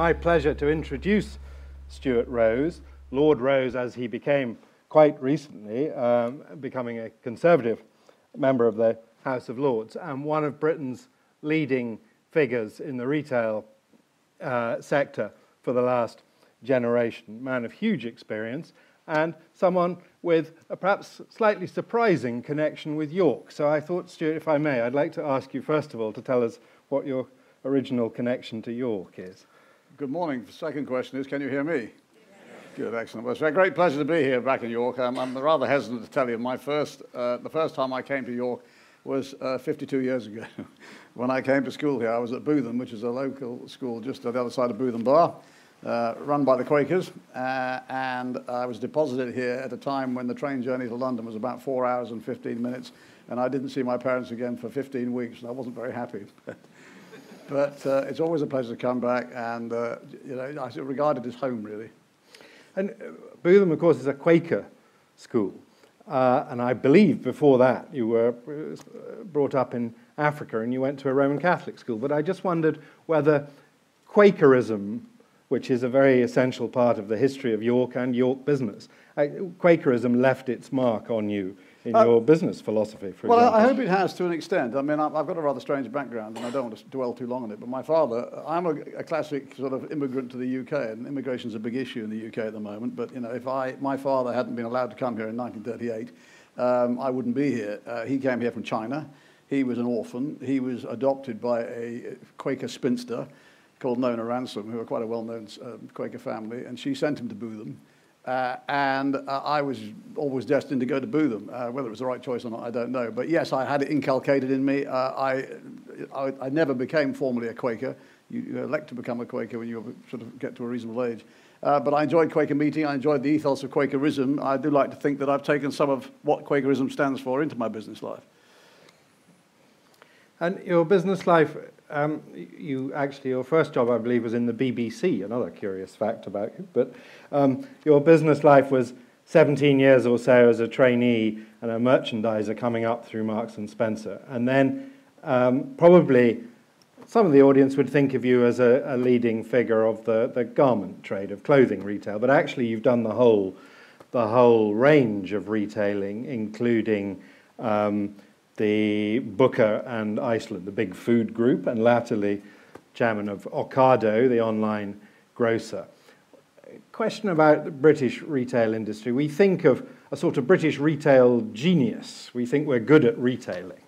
my pleasure to introduce Stuart Rose, Lord Rose as he became quite recently, becoming a Conservative member of the House of Lords, and one of Britain's leading figures in the retail sector for the last generation, man of huge experience, and someone with a perhaps slightly surprising connection with York. So I thought, Stuart, if I may, I'd like to ask you, first of all, to tell us what your original connection to York is. Good morning. The second question is, can you hear me? Good, excellent. Well, it's a great pleasure to be here back in York. I'm rather hesitant to tell you, the first time I came to York was 52 years ago. When I came to school here, I was at Bootham, which is a local school just on the other side of Bootham Bar, run by the Quakers, and I was deposited here at a time when the train journey to London was about 4 hours and 15 minutes, and I didn't see my parents again for 15 weeks, and I wasn't very happy. But it's always a pleasure to come back, and I regard it as home, really. And Bootham, of course, is a Quaker school, and I believe before that you were brought up in Africa and you went to a Roman Catholic school. But I just wondered whether Quakerism, which is a very essential part of the history of York and York business, Quakerism left its mark on you in your business philosophy, for example. Well, I hope it has to an extent. I mean, I've got a rather strange background, and I don't want to dwell too long on it, but my father, I'm a classic sort of immigrant to the UK, and immigration's a big issue in the UK at the moment, but, you know, if my father hadn't been allowed to come here in 1938, I wouldn't be here. He came here from China. He was an orphan. He was adopted by a Quaker spinster called Nona Ransom, who are quite a well-known Quaker family, and she sent him to Bootham. I was always destined to go to Bootham. Whether it was the right choice or not, I don't know. But yes, I had it inculcated in me. I never became formally a Quaker. You elect to become a Quaker when you sort of get to a reasonable age. But I enjoyed Quaker meeting. I enjoyed the ethos of Quakerism. I do like to think that I've taken some of what Quakerism stands for into my business life. And your business life, your first job, I believe, was in the BBC, another curious fact about you, but your business life was 17 years or so as a trainee and a merchandiser coming up through Marks and Spencer. And then probably some of the audience would think of you as a leading figure of the garment trade, of clothing retail, but actually you've done the whole range of retailing, including the Booker and Iceland, the big food group, and latterly chairman of Ocado, the online grocer. Question about the British retail industry. We think of a sort of British retail genius. We think we're good at retailing.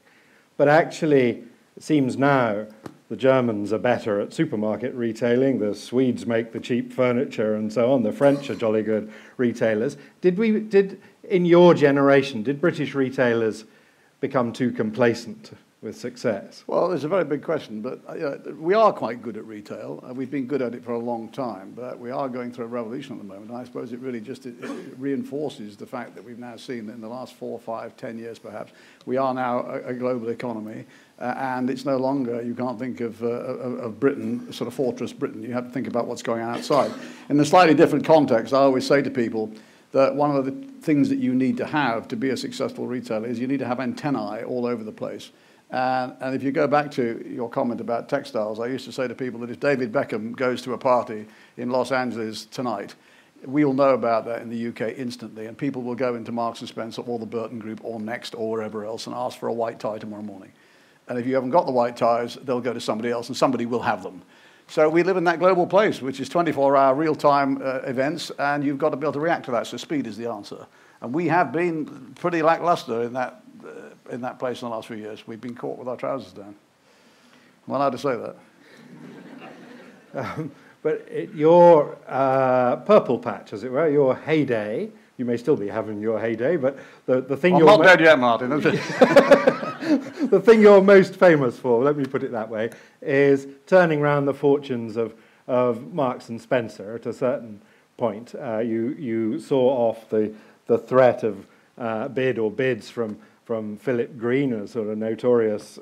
But actually, it seems now the Germans are better at supermarket retailing, the Swedes make the cheap furniture and so on, the French are jolly good retailers. In your generation, did British retailers become too complacent with success? Well, it's a very big question, but we are quite good at retail. We've been good at it for a long time, but we are going through a revolution at the moment. And I suppose it really just it reinforces the fact that we've now seen that in the last 4, 5, 10 years perhaps, we are now a global economy, and it's no longer, you can't think of Britain, sort of fortress Britain. You have to think about what's going on outside. In a slightly different context, I always say to people that one of the things that you need to have to be a successful retailer is you need to have antennae all over the place. And if you go back to your comment about textiles, I used to say to people that if David Beckham goes to a party in Los Angeles tonight, we'll know about that in the UK instantly, and people will go into Marks & Spencer or the Burton Group or Next or wherever else and ask for a white tie tomorrow morning. And if you haven't got the white ties, they'll go to somebody else and somebody will have them. So we live in that global place, which is 24-hour real-time events, and you've got to be able to react to that, so speed is the answer. And we have been pretty lackluster in that place in the last few years. We've been caught with our trousers down. I'm allowed to say that. But your purple patch, as it were, your heyday, you may still be having your heyday, but the thing I'm not dead yet, Martin. The thing you're most famous for, let me put it that way, is turning around the fortunes of Marks and Spencer at a certain point. You saw off the threat of bid or bids from Philip Green, a sort of notorious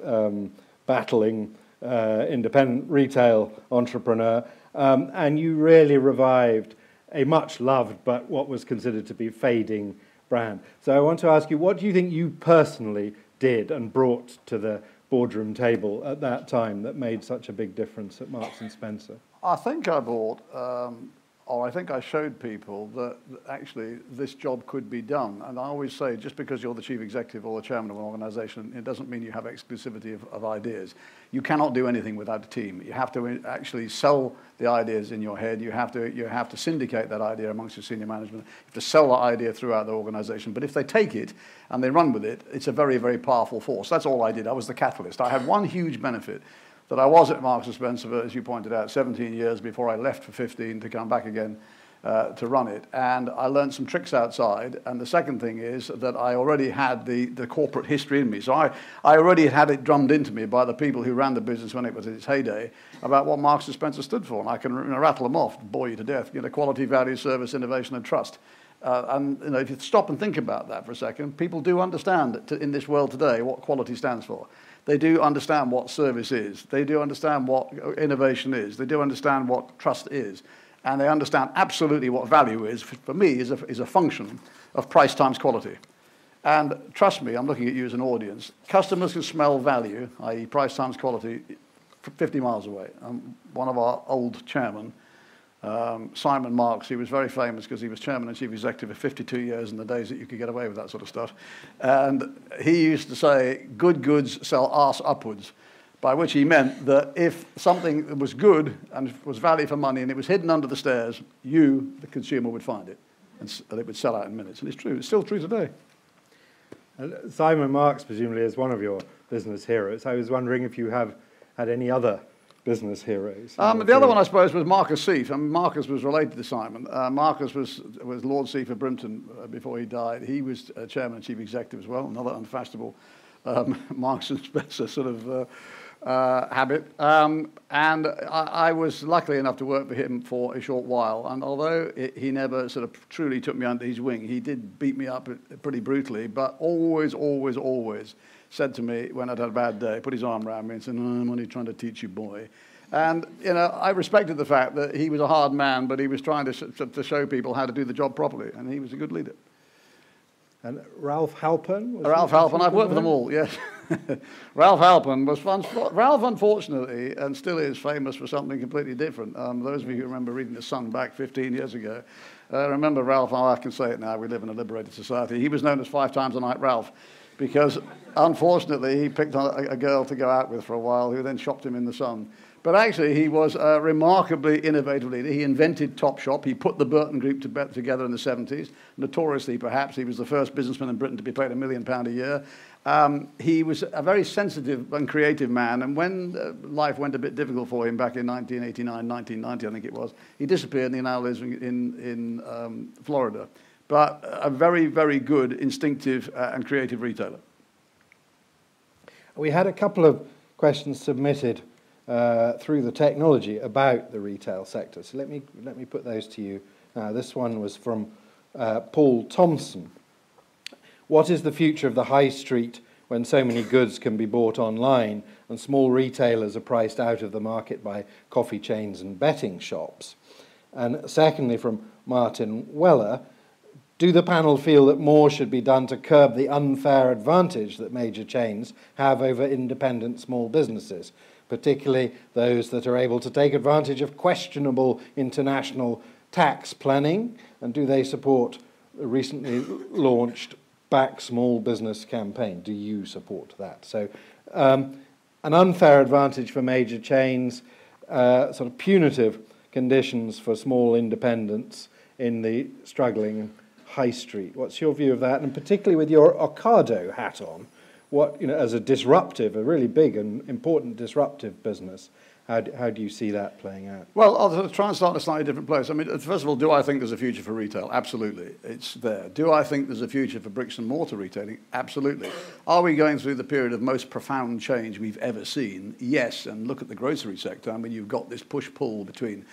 battling independent retail entrepreneur, and you really revived a much-loved but what was considered to be fading brand. So I want to ask you, what do you think you personally did and brought to the boardroom table at that time that made such a big difference at Marks and Spencer? I think I bought, or I think I showed people that actually this job could be done. And I always say, just because you're the chief executive or the chairman of an organization, it doesn't mean you have exclusivity of ideas. You cannot do anything without a team. You have to actually sell the ideas in your head. You have to syndicate that idea amongst your senior management. You have to sell that idea throughout the organization. But if they take it and they run with it, it's a very, very powerful force. That's all I did. I was the catalyst. I had one huge benefit, that I was at Marks & Spencer, as you pointed out, 17 years before I left for 15 to come back again to run it. And I learned some tricks outside. And the second thing is that I already had the corporate history in me. So I already had it drummed into me by the people who ran the business when it was in its heyday about what Marks & Spencer stood for. And I can rattle them off, bore you to death. Quality, value, service, innovation, and trust. And if you stop and think about that for a second, people do understand that in this world today what quality stands for. They do understand what service is. They do understand what innovation is. They do understand what trust is. And they understand absolutely what value is, for me, is a function of price times quality. And trust me, I'm looking at you as an audience. Customers can smell value, i.e. price times quality, 50 miles away. One of our old chairmen, Simon Marks, he was very famous because he was chairman and chief executive for 52 years in the days that you could get away with that sort of stuff. And he used to say, good goods sell arse upwards, by which he meant that if something was good and was value for money and it was hidden under the stairs, you, the consumer, would find it. And it would sell out in minutes. And it's true. It's still true today. Simon Marks, presumably, is one of your business heroes. I was wondering if you have had any other business heroes. The other one, I suppose, was Marcus Seif. I mean, Marcus was related to Simon. Marcus was Lord Seif of Brimpton before he died. He was chairman and chief executive as well, another unfashionable Marks & Spencer sort of habit. And I was lucky enough to work for him for a short while. And although he never sort of truly took me under his wing, he did beat me up pretty brutally, but always, always, always said to me when I'd had a bad day, put his arm around me and said, I'm only trying to teach you, boy. And, I respected the fact that he was a hard man, but he was trying to show people how to do the job properly, and he was a good leader. And Ralph Halpern? Ralph Halpern, I've worked with them all, yes. Ralph Halpern was fun. Ralph, unfortunately, and still is famous for something completely different. Those of you who remember reading The Sun back 15 years ago, remember Ralph, I can say it now, we live in a liberated society. He was known as 5 times a night Ralph, because unfortunately he picked on a girl to go out with for a while who then shopped him in the sun. But actually he was a remarkably innovative leader. He invented Topshop. He put the Burton Group together in the 70s. Notoriously, perhaps, he was the first businessman in Britain to be paid £1 million a year. He was a very sensitive and creative man, and when life went a bit difficult for him back in 1989, 1990, I think it was, he disappeared and he now lives in Florida. But a very, very good, instinctive and creative retailer. We had a couple of questions submitted through the technology about the retail sector. So let me put those to you. This one was from Paul Thompson. What is the future of the high street when so many goods can be bought online and small retailers are priced out of the market by coffee chains and betting shops? And secondly, from Martin Weller, do the panel feel that more should be done to curb the unfair advantage that major chains have over independent small businesses, particularly those that are able to take advantage of questionable international tax planning? And do they support the recently launched Back Small Business campaign? Do you support that? So an unfair advantage for major chains, sort of punitive conditions for small independents in the struggling high street. What's your view of that? And particularly with your Ocado hat on, what, as a disruptive, a really big and important disruptive business, how do you see that playing out? Well, I'll try and start in a slightly different place. I mean, first of all, do I think there's a future for retail? Absolutely. It's there. Do I think there's a future for bricks and mortar retailing? Absolutely. Are we going through the period of most profound change we've ever seen? Yes. And look at the grocery sector. I mean, you've got this push-pull between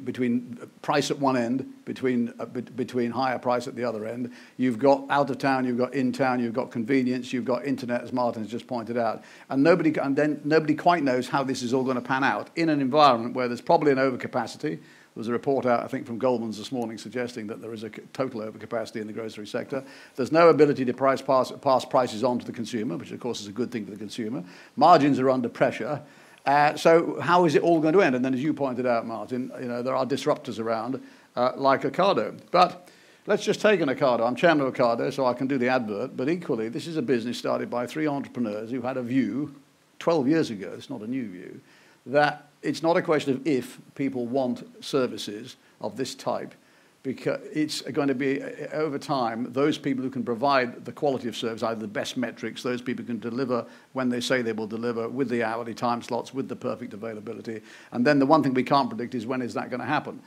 between price at one end, between higher price at the other end. You've got out of town, you've got in town, you've got convenience, you've got internet, as Martin has just pointed out, and nobody quite knows how this is all going to pan out in an environment where there's probably an overcapacity. There was a report out, I think, from Goldman's this morning suggesting that there is a total overcapacity in the grocery sector. There's no ability to pass prices on to the consumer, which of course is a good thing for the consumer. Margins are under pressure. So how is it all going to end? And then, as you pointed out, Martin, there are disruptors around, like Ocado. But let's just take an Ocado. I'm chairman of Ocado, so I can do the advert. But equally, this is a business started by 3 entrepreneurs who had a view 12 years ago. It's not a new view, that it's not a question of if people want services of this type, because it's going to be, over time, those people who can provide the quality of service, either the best metrics, those people who can deliver when they say they will deliver, with the hourly time slots, with the perfect availability. And then the one thing we can't predict is when is that going to happen.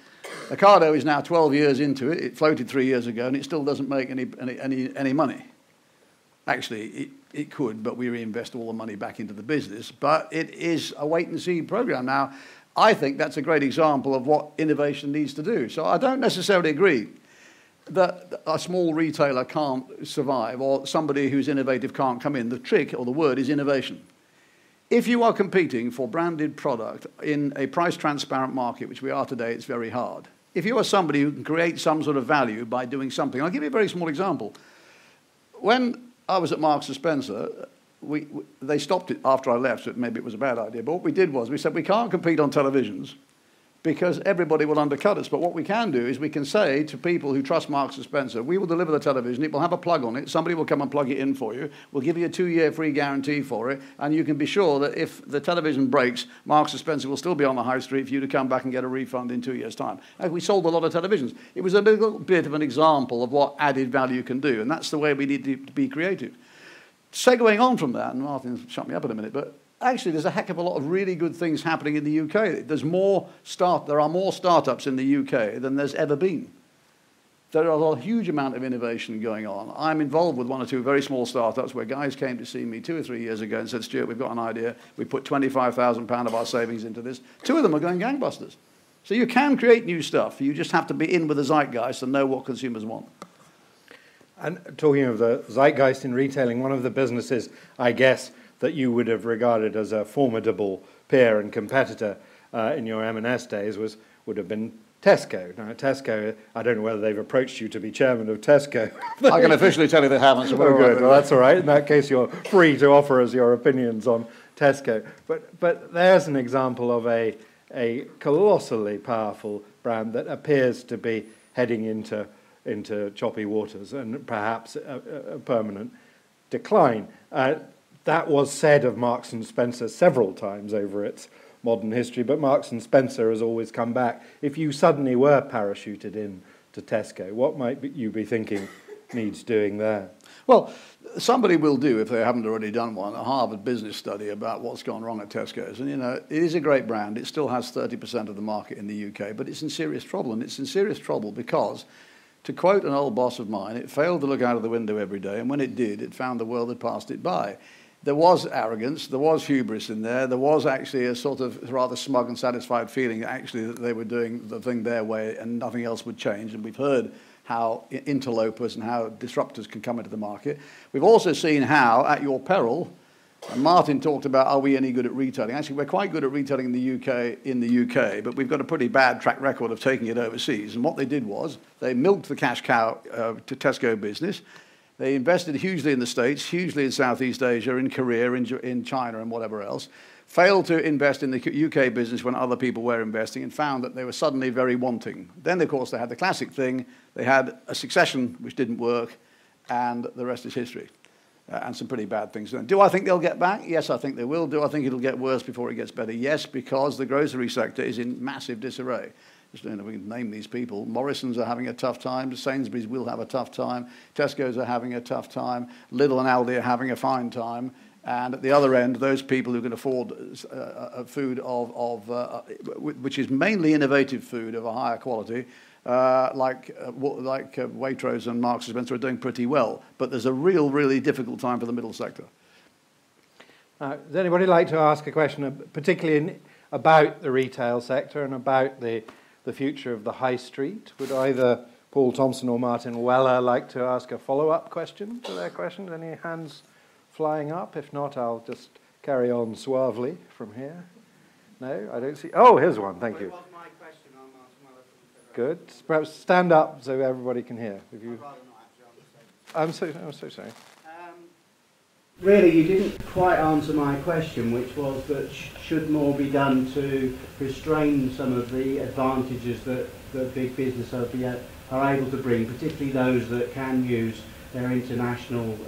Ocado is now 12 years into it. It floated 3 years ago, and it still doesn't make any money. Actually, it could, but we reinvest all the money back into the business. But it is a wait-and-see program. Now, I think that's a great example of what innovation needs to do. So I don't necessarily agree that a small retailer can't survive or somebody who's innovative can't come in. The trick, or the word, is innovation. If you are competing for branded product in a price-transparent market, which we are today, it's very hard. If you are somebody who can create some sort of value by doing something, I'll give you a very small example. When I was at Marks & Spencer, they stopped it after I left, so maybe it was a bad idea. But what we did was we said we can't compete on televisions because everybody will undercut us. But what we can do is we can say to people who trust Marks & Spencer, we will deliver the television, it will have a plug on it, somebody will come and plug it in for you, we'll give you a 2-year free guarantee for it, and you can be sure that if the television breaks, Marks & Spencer will still be on the high street for you to come back and get a refund in 2 years' time. And we sold a lot of televisions. It was a little bit of an example of what added value can do, and that's the way we need to be creative. Segueing on from that, and Martin shut me up in a minute, but actually there's a heck of a lot of really good things happening in the UK. There are more startups in the UK than there's ever been. There are a huge amount of innovation going on. I'm involved with 1 or 2 very small startups where guys came to see me 2 or 3 years ago and said, Stuart, we've got an idea. We put £25,000 of our savings into this. 2 of them are going gangbusters. So you can create new stuff. You just have to be in with the zeitgeist and know what consumers want. And talking of the zeitgeist in retailing, one of the businesses, I guess, that you would have regarded as a formidable peer and competitor in your M&S days would have been Tesco. Now, Tesco, I don't know whether they've approached you to be chairman of Tesco. I can officially tell you they haven't. So oh, good. Well, that's all right. In that case, you're free to offer us your opinions on Tesco. But there's an example of a colossally powerful brand that appears to be heading into choppy waters and perhaps a permanent decline. That was said of Marks & Spencer several times over its modern history, but Marks & Spencer has always come back. If you suddenly were parachuted in to Tesco, what might you be thinking needs doing there? Well, somebody will do, if they haven't already done one, a Harvard business study about what's gone wrong at Tesco's. And, it is a great brand. It still has 30% of the market in the UK, but it's in serious trouble. And it's in serious trouble because, to quote an old boss of mine, it failed to look out of the window every day, and when it did, it found the world had passed it by. There was arrogance, there was hubris in there, there was actually a sort of rather smug and satisfied feeling that they were doing the thing their way and nothing else would change. And we've heard how interlopers and how disruptors can come into the market. We've also seen how, at your peril, and Martin talked about, are we any good at retailing? Actually, we're quite good at retailing in the UK, but we've got a pretty bad track record of taking it overseas. And what they did was they milked the cash cow to Tesco business. They invested hugely in the States, hugely in Southeast Asia, in Korea, in China, and whatever else. Failed to invest in the UK business when other people were investing and found that they were suddenly very wanting. Then, of course, they had the classic thing. They had a succession which didn't work, and the rest is history. And some pretty bad things. Do I think they'll get back? Yes, I think they will. Do I think it'll get worse before it gets better? Yes, because the grocery sector is in massive disarray. We can name these people. Morrison's are having a tough time. Sainsbury's will have a tough time. Tesco's are having a tough time. Lidl and Aldi are having a fine time. And at the other end, those people who can afford food which is mainly innovative food of a higher quality, like Waitrose and Marks & Spencer are doing pretty well. But there's a really difficult time for the middle sector. Does anybody like to ask a question, particularly about the retail sector and about the future of the high street? Would either Paul Thompson or Martin Weller like to ask a follow-up question to their question? Any hands flying up? If not, I'll just carry on suavely from here. No, I don't see. Oh, here's one. Thank you. What was my question on Martin Weller from Federal? Good. Perhaps stand up so everybody can hear. If you... I'd rather not, actually. I'm so sorry. Really, you didn't quite answer my question, which was that should more be done to restrain some of the advantages that big business are able to bring, particularly those that can use their international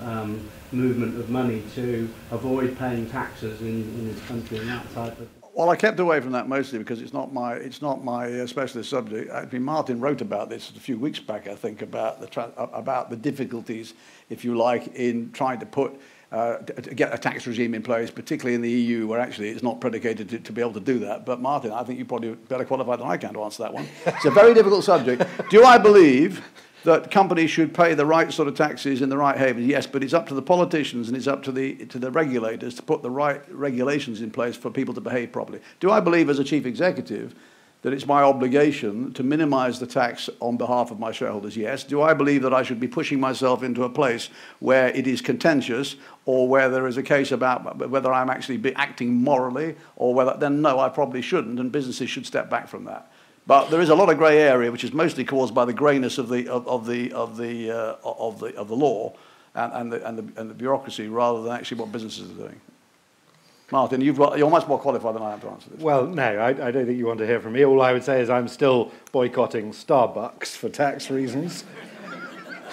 movement of money to avoid paying taxes in this country and that type of. Well, I kept away from that mostly because it's not my specialist subject. Actually, Martin wrote about this a few weeks back, I think, about the difficulties, if you like, in trying to put to get a tax regime in place, particularly in the EU, where actually it's not predicated to be able to do that. But Martin, I think you're probably better qualified than I can to answer that one. It's a very difficult subject. Do I believe that companies should pay the right sort of taxes in the right havens? Yes, but it's up to the politicians and it's up to the regulators to put the right regulations in place for people to behave properly. Do I believe as a chief executive that it's my obligation to minimise the tax on behalf of my shareholders? Yes. Do I believe that I should be pushing myself into a place where it is contentious or where there is a case about whether I'm actually acting morally or whether, then no, I probably shouldn't, and businesses should step back from that. But there is a lot of grey area, which is mostly caused by the greyness of the law and the bureaucracy, rather than actually what businesses are doing. Martin, you're much more qualified than I am to answer this. Well, no, I don't think you want to hear from me. All I would say is I'm still boycotting Starbucks for tax reasons.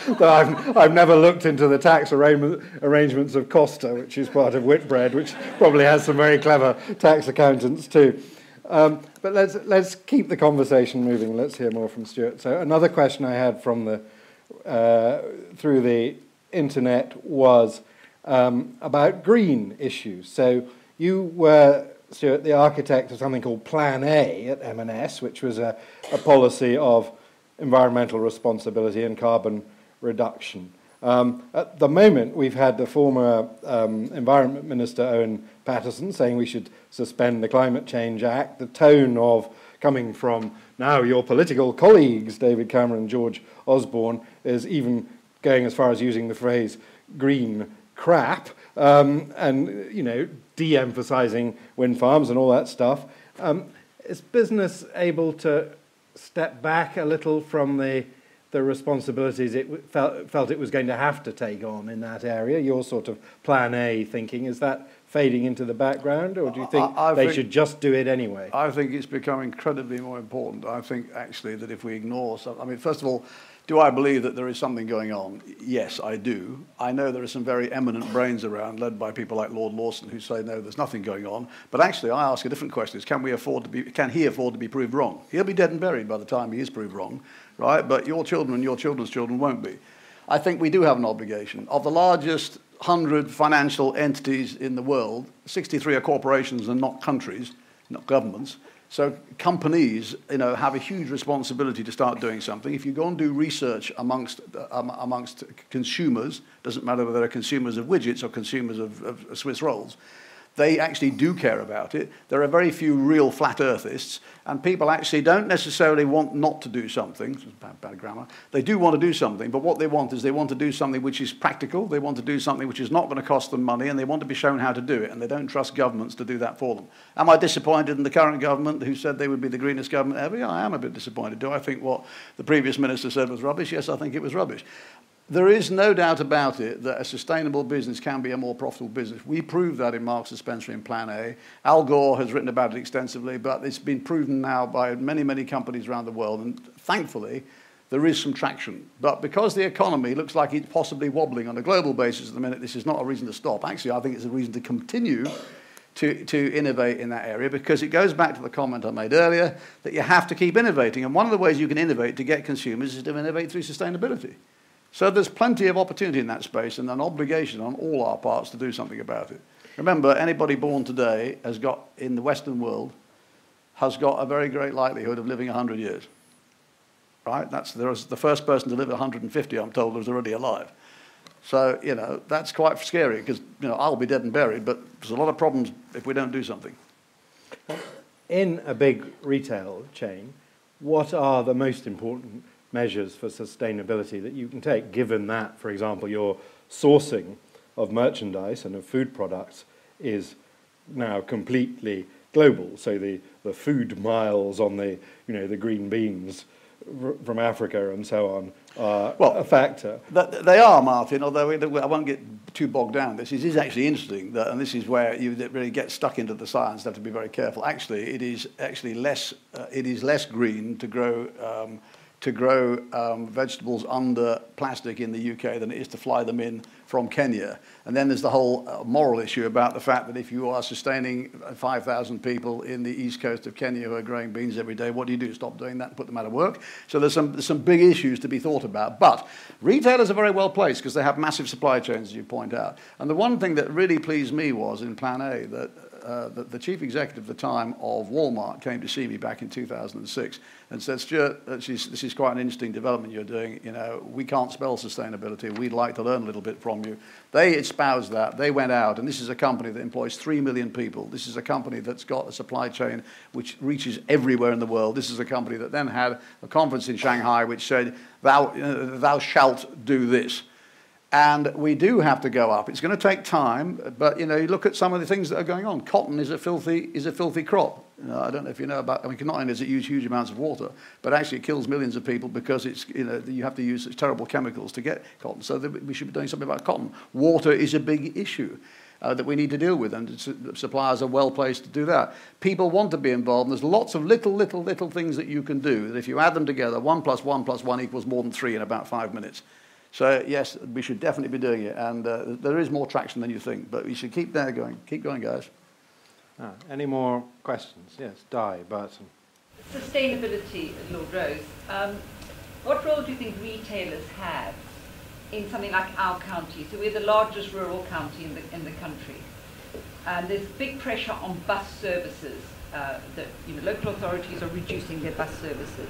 Though I've never looked into the tax arrangements of Costa, which is part of Whitbread, which probably has some very clever tax accountants too. But let's keep the conversation moving. Let's hear more from Stuart. So another question I had from through the internet was about green issues. So you were, Stuart, the architect of something called Plan A at M&S, which was a policy of environmental responsibility and carbon reduction. At the moment, we've had the former Environment Minister, Owen Paterson, saying we should suspend the Climate Change Act. The tone of coming from now your political colleagues, David Cameron and George Osborne, is even going as far as using the phrase green crap and, you know, de-emphasising wind farms and all that stuff. Is business able to step back a little from the responsibilities it felt it was going to have to take on in that area? Your sort of Plan A thinking, is that fading into the background, or do you think they should just do it anyway? I think it's become incredibly more important. I think, actually, that if we ignore I mean, first of all, do I believe that there is something going on? Yes, I do. I know there are some very eminent brains around, led by people like Lord Lawson, who say, no, there's nothing going on. But actually, I ask a different question. Can he afford to be proved wrong? He'll be dead and buried by the time he is proved wrong, right? But your children and your children's children won't be. I think we do have an obligation. Of the largest 100 financial entities in the world, 63 are corporations and not countries, not governments. So companies, you know, have a huge responsibility to start doing something. If you go and do research amongst consumers, doesn't matter whether they're consumers of widgets or consumers of Swiss rolls, they actually do care about it. There are very few real flat earthists, and people actually don't necessarily want not to do something. This is bad grammar. They do want to do something, but what they want is they want to do something which is practical. They want to do something which is not going to cost them money, and they want to be shown how to do it, and they don't trust governments to do that for them. Am I disappointed in the current government, who said they would be the greenest government ever? Yeah, I am a bit disappointed. Do I think what the previous minister said was rubbish? Yes, I think it was rubbish. There is no doubt about it that a sustainable business can be a more profitable business. We proved that in Marks & Spencer in Plan A. Al Gore has written about it extensively, but it's been proven now by many, many companies around the world, and thankfully, there is some traction. But because the economy looks like it's possibly wobbling on a global basis at the minute, this is not a reason to stop. Actually, I think it's a reason to continue to innovate in that area, because it goes back to the comment I made earlier that you have to keep innovating. And one of the ways you can innovate to get consumers is to innovate through sustainability. So there's plenty of opportunity in that space and an obligation on all our parts to do something about it. Remember, anybody born today has got, in the Western world, has got a very great likelihood of living 100 years. Right? There's the first person to live 150, I'm told, was already alive. So, you know, that's quite scary, because, you know, I'll be dead and buried, but there's a lot of problems if we don't do something. In a big retail chain, what are the most important measures for sustainability that you can take, given that, for example, your sourcing of merchandise and of food products is now completely global? So the food miles on the, you know, the green beans from Africa and so on are a factor. They are, Martin, although I won't get too bogged down. This is actually interesting, and this is where you really get stuck into the science. Have to be very careful. Actually, it is actually less green to grow vegetables under plastic in the UK than it is to fly them in from Kenya. And then there's the whole moral issue about the fact that if you are sustaining 5,000 people in the east coast of Kenya who are growing beans every day, what do? Stop doing that and put them out of work? So there's some big issues to be thought about. But retailers are very well placed because they have massive supply chains, as you point out. And the one thing that really pleased me was in Plan A that the chief executive at the time of Walmart came to see me back in 2006 and said, Stuart, this is quite an interesting development you're doing. You know, we can't spell sustainability. We'd like to learn a little bit from you. They espoused that. They went out, and this is a company that employs 3 million people. This is a company that's got a supply chain which reaches everywhere in the world. This is a company that then had a conference in Shanghai which said, thou shalt do this. And we do have to go up. It's going to take time, but you look at some of the things that are going on. Cotton is a filthy crop. I don't know if you know about. I mean, not only does it use huge amounts of water, but actually it kills millions of people because it's you have to use such terrible chemicals to get cotton. So we should be doing something about cotton. Water is a big issue that we need to deal with, and suppliers are well placed to do that. People want to be involved, and there's lots of little things that you can do. That if you add them together, 1 + 1 + 1 equals more than 3 in about 5 minutes. So, yes, we should definitely be doing it. And there is more traction than you think. But we should keep going. Keep going, guys. Any more questions? Yes, Di, Burton. Sustainability, Lord Rose. What role do you think retailers have in something like our county? So we're the largest rural county in the country. And there's big pressure on bus services. That local authorities are reducing their bus services.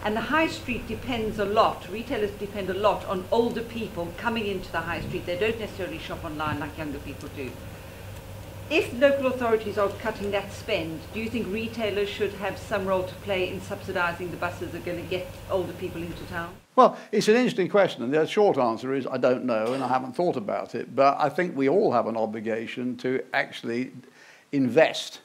And the high street depends a lot, retailers depend a lot on older people coming into the high street. They don't necessarily shop online like younger people do. If local authorities are cutting that spend, do you think retailers should have some role to play in subsidising the buses that are going to get older people into town? Well, it's an interesting question, and the short answer is I don't know, and I haven't thought about it. But I think we all have an obligation to actually invest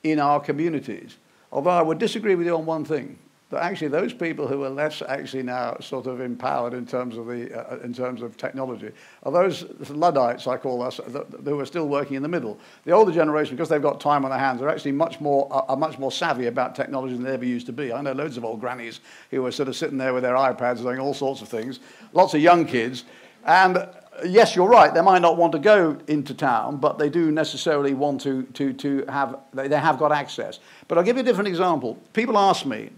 in our communities. Although I would disagree with you on one thing. That actually those people who are less actually now sort of empowered in terms of technology are those Luddites, I call us, who are still working in the middle. The older generation, because they've got time on their hands, are actually much more savvy about technology than they ever used to be. I know loads of old grannies who are sort of sitting there with their iPads doing all sorts of things. Lots of young kids, and yes, you're right. They might not want to go into town, but they do necessarily want to have. They have got access. But I'll give you a different example. People ask me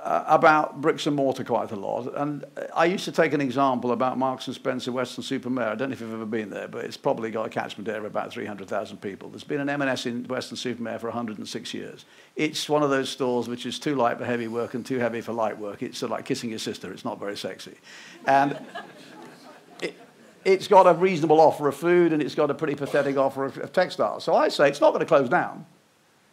about bricks and mortar quite a lot, and I used to take an example about Marks and Spencer Weston-super-Mare. I don't know if you've ever been there, but it's probably got a catchment area of about 300,000 people. There's been an M&S in Weston-super-Mare for 106 years. It's one of those stores which is too light for heavy work and too heavy for light work. It's sort of like kissing your sister. It's not very sexy. And it's got a reasonable offer of food, and it's got a pretty pathetic offer of textiles. So I say it's not going to close down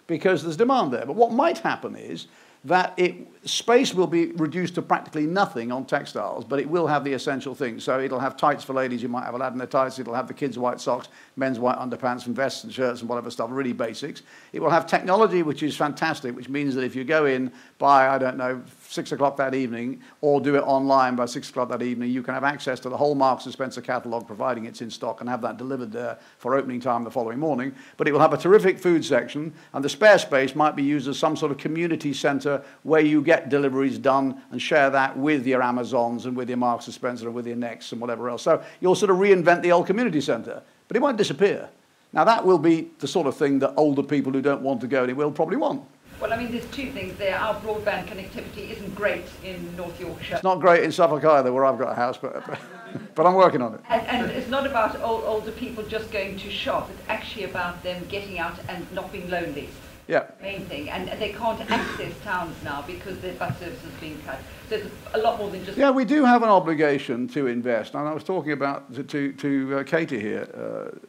because there's demand there. But what might happen is that space will be reduced to practically nothing on textiles, but it will have the essential things. So it'll have tights for ladies, you might have a lad in their tights, it'll have the kids' white socks, men's white underpants and vests and shirts and whatever stuff, really basics. It will have technology, which is fantastic, which means that if you go in by, I don't know, 6 o'clock that evening, or do it online by 6 o'clock that evening, you can have access to the whole Marks and Spencer catalogue, providing it's in stock, and have that delivered there for opening time the following morning. But it will have a terrific food section, and the spare space might be used as some sort of community centre where you get deliveries done and share that with your Amazons and with your Marks and Spencer and with your Next and whatever else. So you'll sort of reinvent the old community centre, but it won't disappear. Now that will be the sort of thing that older people who don't want to go anywhere will probably want. Well, I mean, there's two things there. Our broadband connectivity isn't great in North Yorkshire. It's not great in Suffolk either, where I've got a house, but I'm working on it. And it's not about older people just going to shop. It's actually about them getting out and not being lonely. Yeah. Main thing. And they can't access towns now because their bus service is being cut. So it's a lot more than just... Yeah, we do have an obligation to invest. And I was talking about to Katie here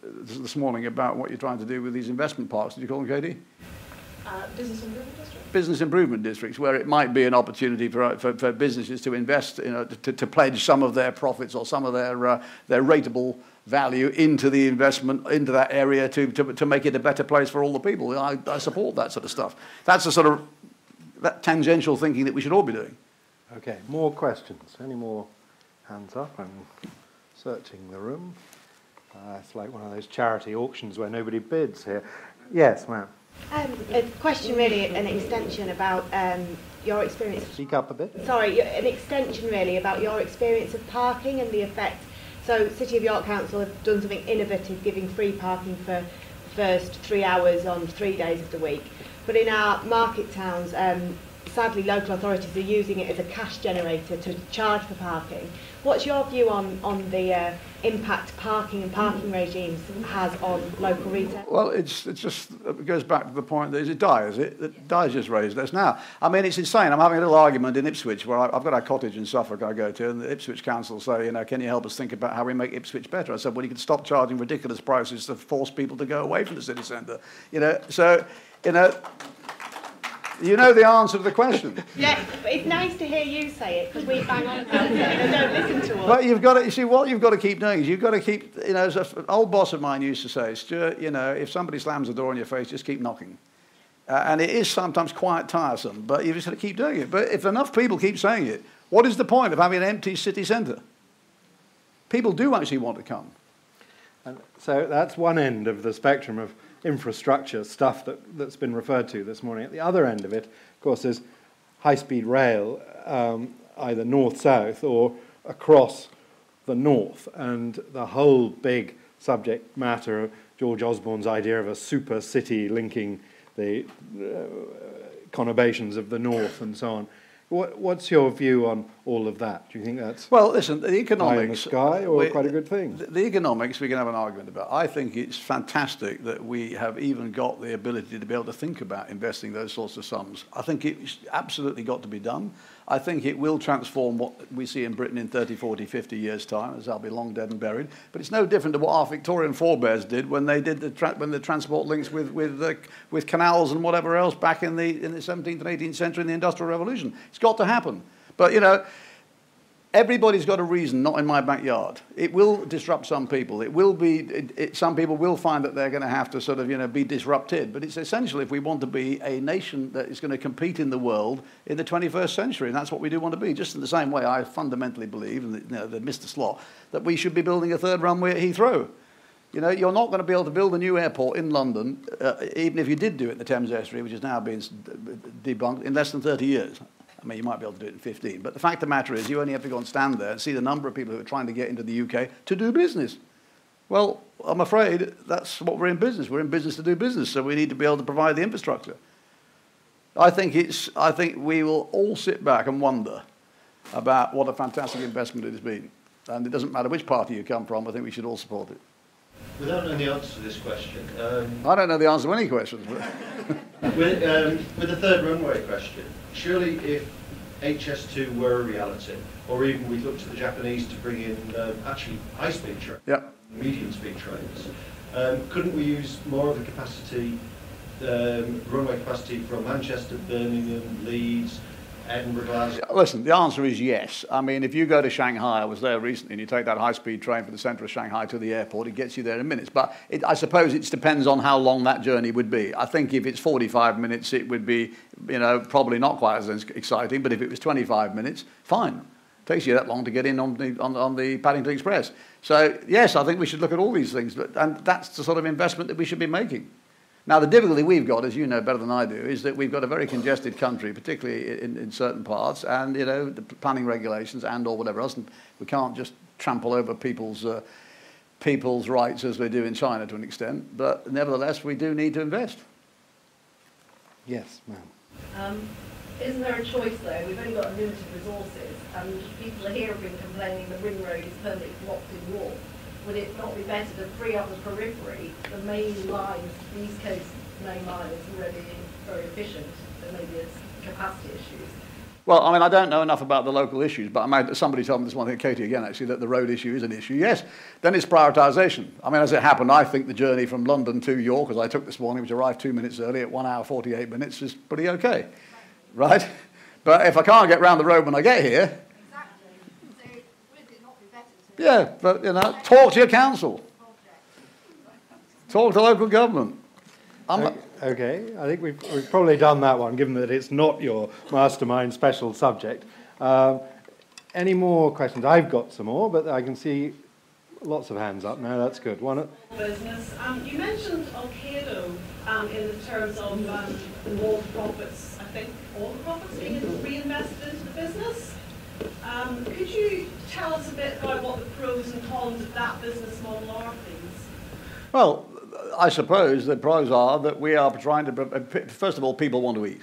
this morning about what you're trying to do with these investment parks. Did you call them, Katie? Business improvement districts. Business improvement districts, where it might be an opportunity for businesses to invest, to pledge some of their profits or some of their rateable value into the investment, into that area to make it a better place for all the people. I support that sort of stuff. That's the sort of that tangential thinking that we should all be doing. Okay, more questions? Any more hands up? Searching the room. It's like one of those charity auctions where nobody bids here. Yes, ma'am. A question really, an extension about your experience. Speak up a bit. Sorry, an extension really about your experience of parking and the effect. So City of York Council have done something innovative, giving free parking for the first 3 hours on 3 days of the week. But in our market towns, sadly local authorities are using it as a cash generator to charge for parking. What's your view on the impact parking and parking regimes has on local retail? Well, it goes back to the point that is it Di, is it? That Di's just raised this now. I mean, it's insane. I'm having a little argument in Ipswich where I've got a cottage in Suffolk I go to, and the Ipswich Council say, you know, can you help us think about how we make Ipswich better? I said, well, you can stop charging ridiculous prices to force people to go away from the city centre. You know, so, you know the answer to the question. Yeah, but it's nice to hear you say it, because we bang on about it and they don't listen to us. But you've got to, you see, what you've got to keep doing is you've got to keep, you know, as an old boss of mine used to say, Stuart, you know, if somebody slams the door in your face, just keep knocking. And it is sometimes quite tiresome, but you've just got to keep doing it. But if enough people keep saying it, what is the point of having an empty city centre? People do actually want to come. And so that's one end of the spectrum of infrastructure stuff that's been referred to this morning. At the other end of it, of course, is high-speed rail, either north-south or across the north, and the whole big subject matter of George Osborne's idea of a super city linking the conurbations of the north and so on. What's your view on all of that? Do you think that's well? Listen, the economics pie in the sky or quite a good thing? The economics we can have an argument about. I think it's fantastic that we have even got the ability to be able to think about investing those sorts of sums. I think it's absolutely got to be done. I think it will transform what we see in Britain in 30, 40, 50 years' time, as they'll be long dead and buried. But it's no different to what our Victorian forebears did when they did the transport links with canals and whatever else back in the 17th and 18th century in the Industrial Revolution. It's got to happen. But, you know, everybody's got a reason, not in my backyard. It will disrupt some people. It will be, some people will find that they're going to have to sort of, you know, be disrupted. But it's essential if we want to be a nation that is going to compete in the world in the 21st century. And that's what we do want to be. Just in the same way I fundamentally believe, and you know, Mr. Slot, that we should be building a third runway at Heathrow. You know, you're not going to be able to build a new airport in London, even if you did do it in the Thames Estuary, which is now being debunked, in less than 30 years. I mean, you might be able to do it in 15. But the fact of the matter is, you only have to go and stand there and see the number of people who are trying to get into the UK to do business. Well, I'm afraid that's what we're in business. We're in business to do business, so we need to be able to provide the infrastructure. I think we will all sit back and wonder about what a fantastic investment it has been. And it doesn't matter which party you come from, I think we should all support it. Without knowing the answer to this question... I don't know the answer to any questions. But with the third runway question, surely if HS2 were a reality, or even we looked to the Japanese to bring in actually high-speed trains, medium-speed trains, couldn't we use more of the capacity, runway capacity from Manchester, Birmingham, Leeds, Edinburgh, Glasgow? Listen, the answer is yes. I mean, if you go to Shanghai, I was there recently, and you take that high-speed train from the centre of Shanghai to the airport, it gets you there in minutes. But I suppose it depends on how long that journey would be. I think if it's 45 minutes, it would be, you know, probably not quite as exciting. But if it was 25 minutes, fine. It takes you that long to get in on the Paddington Express. So yes, I think we should look at all these things, and that's the sort of investment that we should be making. Now, the difficulty we've got, as you know better than I do, is that we've got a very congested country, particularly in certain parts, and, you know, the planning regulations and or whatever else, and we can't just trample over people's rights as we do in China to an extent, but nevertheless, we do need to invest. Yes, ma'am. Isn't there a choice, though? We've only got limited resources, and people here have been complaining the ring road is permanently blocked in York. Would it not be better to free up the periphery? The main lines, the East Coast main line is already very efficient, so maybe it's capacity issues. Well, I mean, I don't know enough about the local issues, but somebody told me this morning, Katie again, actually, that the road issue is an issue. Yes, then it's prioritisation. I mean, as it happened, I think the journey from London to York, as I took this morning, which arrived 2 minutes early at 1 hour 48 minutes, is pretty okay, right? But if I can't get round the road when I get here... Yeah, but, you know, talk to your council. Talk to local government. Okay, I think we've probably done that one, given that it's not your mastermind special subject. Any more questions? I've got some more, but I can see Lots of hands up now, that's good. One. Business. You mentioned Ocado in the terms of all the profits, I think all the profits being reinvested into the business. Could you tell us a bit about what the pros and cons of that business model are, please? Well, I suppose the pros are that we are trying to, first of all, people want to eat.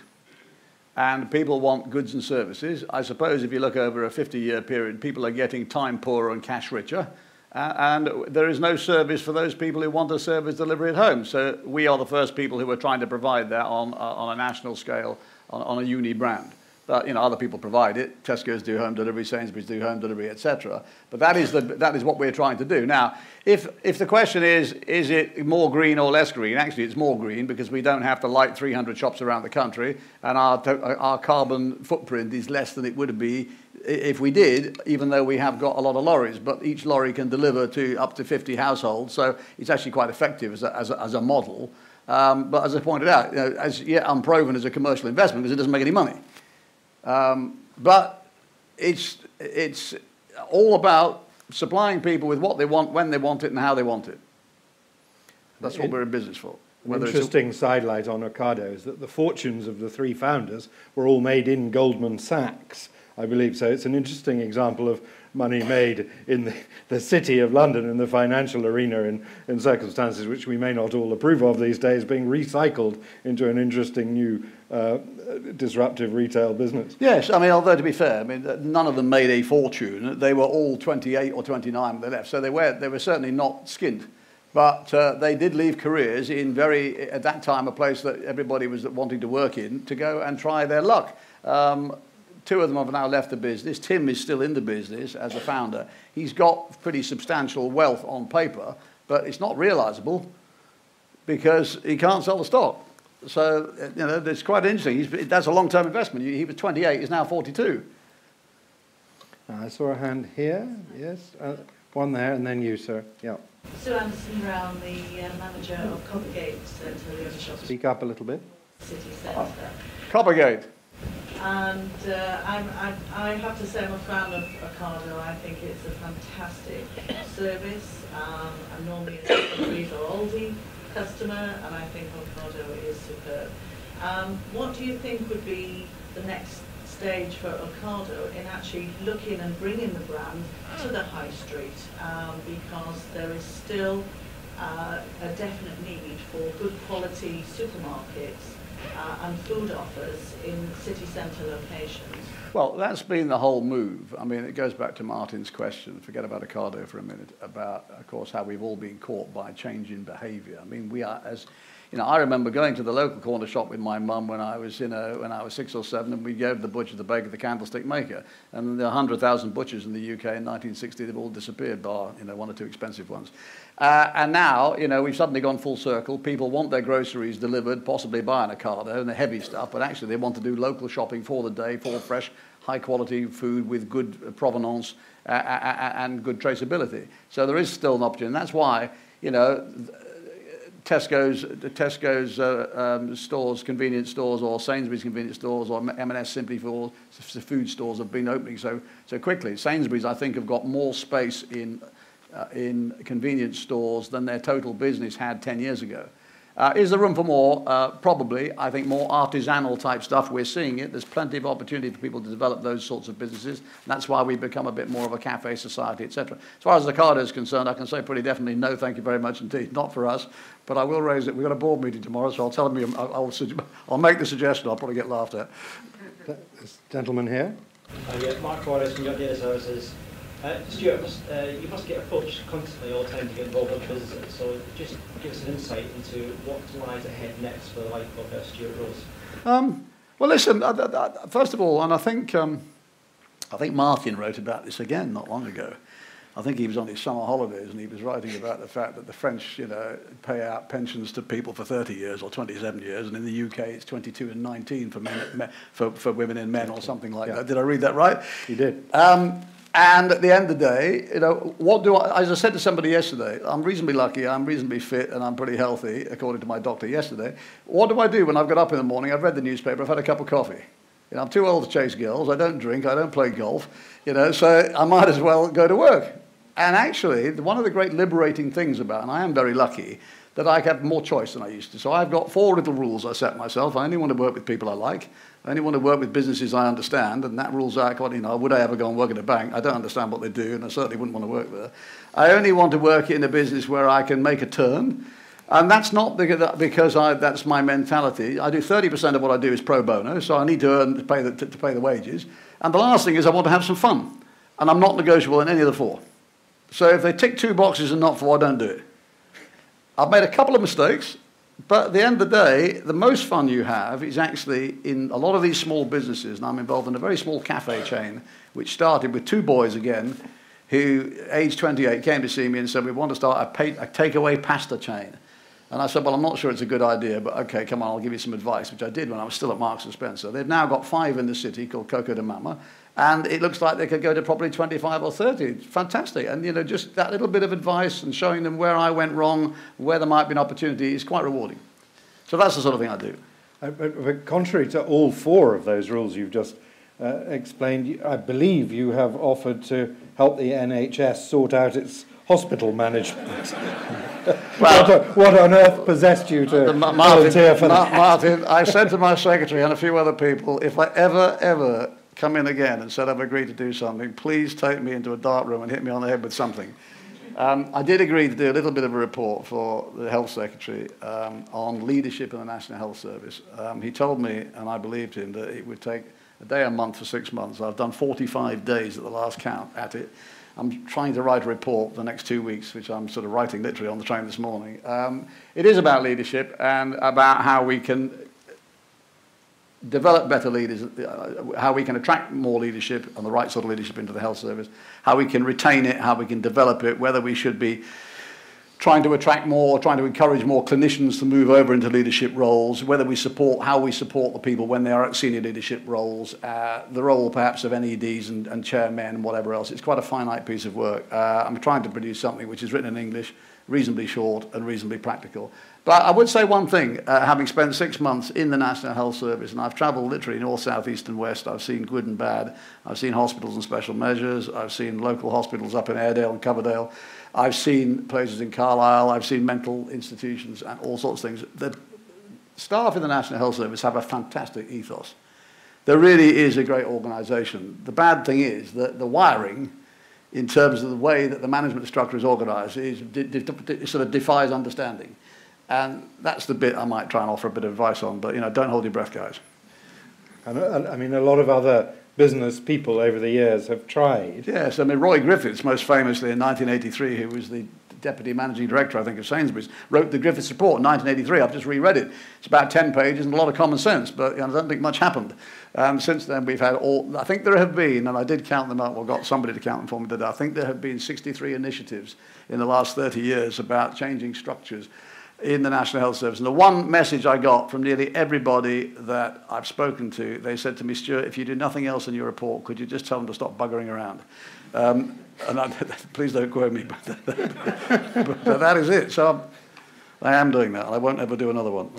And people want goods and services. I suppose if you look over a 50-year period, people are getting time poorer and cash richer. And there is no service for those people who want a service delivery at home. So we are the first people who are trying to provide that on a national scale, on a uni brand. But other people provide it. Tesco's do home delivery, Sainsbury's do home delivery, etc. But that is what we're trying to do. Now, if the question is it more green or less green? Actually, it's more green because we don't have to light 300 shops around the country, and our carbon footprint is less than it would be if we did, even though we have got a lot of lorries. But each lorry can deliver to up to 50 households, so it's actually quite effective as a model. But as I pointed out, as yet unproven as a commercial investment because it doesn't make any money. But it's all about supplying people with what they want, when they want it, and how they want it. That's what we're in business for. An interesting sidelight on Ocado is that the fortunes of the three founders were all made in Goldman Sachs, I believe. So it's an interesting example of money made in the city of London in the financial arena in circumstances which we may not all approve of these days, being recycled into an interesting new disruptive retail business. Yes, I mean, although to be fair, none of them made a fortune. They were all 28 or 29 when they left, so they were certainly not skint. But they did leave careers in at that time, a place that everybody was wanting to work in, to go and try their luck. Two of them have now left the business. Tim is still in the business as a founder. He's got pretty substantial wealth on paper, but it's not realisable because he can't sell the stock. So, it's quite interesting. That's a long-term investment. He was 28, he's now 42. I saw a hand here, yes. One there, and then you, sir. Yeah. Sue Anderson Brown, the manager of Coppergate Centre. Speak up a little bit. City Centre. Coppergate. And I have to say I'm a fan of Ocado. I think it's a fantastic service. I'm normally a Sainsbury's or Aldi customer, and I think Ocado is superb. What do you think would be the next stage for Ocado in actually looking and bringing the brand to the high street? Because there is still a definite need for good quality supermarkets and food offers in city centre locations. Well, that's been the whole move. I mean, it goes back to Martin's question, forget about Ocado for a minute, about, of course, how we've all been caught by change in behaviour. I mean, we are, I remember going to the local corner shop with my mum when I was 6 or 7, and we gave the butcher, the baker, the candlestick maker. And there are 100,000 butchers in the UK in 1960, they've all disappeared, bar, one or two expensive ones. And now, we've suddenly gone full circle. People want their groceries delivered, possibly by an Ocado, and the heavy stuff, but actually they want to do local shopping for the day, for fresh, high-quality food with good provenance and good traceability. So there is still an opportunity, and that's why, Tesco's stores, convenience stores, or Sainsbury's convenience stores, or M&S Simply for food stores have been opening so quickly. Sainsbury's, I think, have got more space in convenience stores than their total business had 10 years ago. Is there room for more? Probably. I think more artisanal type stuff. We're seeing it. There's plenty of opportunity for people to develop those sorts of businesses. And that's why we've become a bit more of a cafe society, etc. As far as Ocado is concerned, I can say pretty definitely no, thank you very much indeed. Not for us. But I will raise it. We've got a board meeting tomorrow, so I'll tell them. I'll make the suggestion. I'll probably get laughed at. This gentleman here. Mark Royce from your data services. Stuart, you must get approached constantly all the time to get involved in business, so just give us an insight into what lies ahead next for the life of Stuart Rose. Well, listen, first of all, and I think Martin wrote about this again not long ago. I think he was on his summer holidays and he was writing about the fact that the French, pay out pensions to people for 30 years or 27 years, and in the UK it's 22 and 19 for men, for women and men or something like that. Did I read that right? You did. And at the end of the day, as I said to somebody yesterday, I'm reasonably lucky, I'm reasonably fit, and I'm pretty healthy, according to my doctor yesterday. What do I do when I've got up in the morning, I've read the newspaper, I've had a cup of coffee? I'm too old to chase girls, I don't drink, I don't play golf, so I might as well go to work. And actually, one of the great liberating things about, and I am very lucky, that I have more choice than I used to. So I've got 4 little rules I set myself. I only want to work with people I like. I only want to work with businesses I understand, and that rules out, would I ever go and work at a bank? I don't understand what they do, and I certainly wouldn't want to work there. I only want to work in a business where I can make a turn, and that's not because that's my mentality. I do 30% of what I do is pro bono, so I need to earn to pay the wages. And the last thing is I want to have some fun, and I'm not negotiable in any of the 4. So if they tick 2 boxes and not 4, I don't do it. I've made a couple of mistakes, but at the end of the day, the most fun you have is actually in a lot of these small businesses, and I'm involved in a very small cafe chain, which started with 2 boys again, who, aged 28, came to see me and said, we want to start a takeaway pasta chain. And I said, well, I'm not sure it's a good idea, but okay, come on, I'll give you some advice, which I did when I was still at Marks & Spencer. They've now got 5 in the city called Coco de Mama, and it looks like they could go to probably 25 or 30. It's fantastic. And, just that little bit of advice and showing them where I went wrong, where there might be an opportunity is quite rewarding. So that's the sort of thing I do. But contrary to all 4 of those rules you've just explained, I believe you have offered to help the NHS sort out its hospital management. Well, what on earth possessed you to volunteer for that? Martin, I said to my secretary and a few other people, if I ever come in again and said I've agreed to do something, please take me into a dark room and hit me on the head with something. I did agree to do a little bit of a report for the Health Secretary on leadership in the National Health Service. He told me, and I believed him, that it would take a day a month for 6 months. I've done 45 days at the last count at it. I'm trying to write a report for the next 2 weeks, which I'm sort of writing literally on the train this morning. It is about leadership and about how we can develop better leaders, how we can attract more leadership and the right sort of leadership into the health service, how we can retain it, how we can develop it, whether we should be trying to attract more, trying to encourage more clinicians to move over into leadership roles, whether we support, how we support the people when they are at senior leadership roles, the role perhaps of NEDs and chairmen and whatever else. It's quite a finite piece of work. I'm trying to produce something which is written in English, reasonably short and reasonably practical. But I would say one thing, having spent 6 months in the National Health Service, and I've travelled literally north, south, east and west, I've seen good and bad, I've seen hospitals and special measures, I've seen local hospitals up in Airedale and Coverdale, I've seen places in Carlisle, I've seen mental institutions and all sorts of things. The staff in the National Health Service have a fantastic ethos. There really is a great organisation. The bad thing is that the wiring, in terms of the way that the management structure is organised, it sort of defies understanding. And that's the bit I might try and offer a bit of advice on, but don't hold your breath, guys. And I mean, a lot of other business people over the years have tried. Yes, I mean, Roy Griffiths, most famously in 1983, who was the Deputy Managing Director, I think, of Sainsbury's, wrote the Griffiths Report in 1983. I've just reread it. It's about 10 pages and a lot of common sense, but I don't think much happened. Since then, we've had I think there have been, and I did count them up, or got somebody to count them for me today, I think there have been 63 initiatives in the last 30 years about changing structures in the National Health Service. And the one message I got from nearly everybody that I've spoken to, they said to me, Stuart, if you do nothing else in your report, could you just tell them to stop buggering around? Please don't quote me, but that is it. So I am doing that, and I won't ever do another one.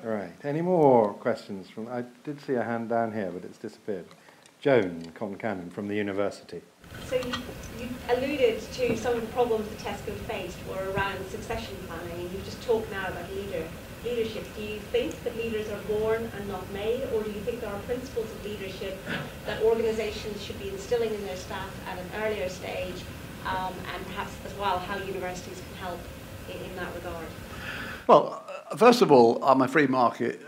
Right. Any more questions? I did see a hand down here, but it's disappeared. Joan Concannon from the university. So you alluded to some of the problems that Tesco faced were around succession planning, and you've just talked now about leadership. Do you think that leaders are born and not made, or do you think there are principles of leadership that organisations should be instilling in their staff at an earlier stage, and perhaps as well how universities can help in that regard? Well, first of all, I'm a free market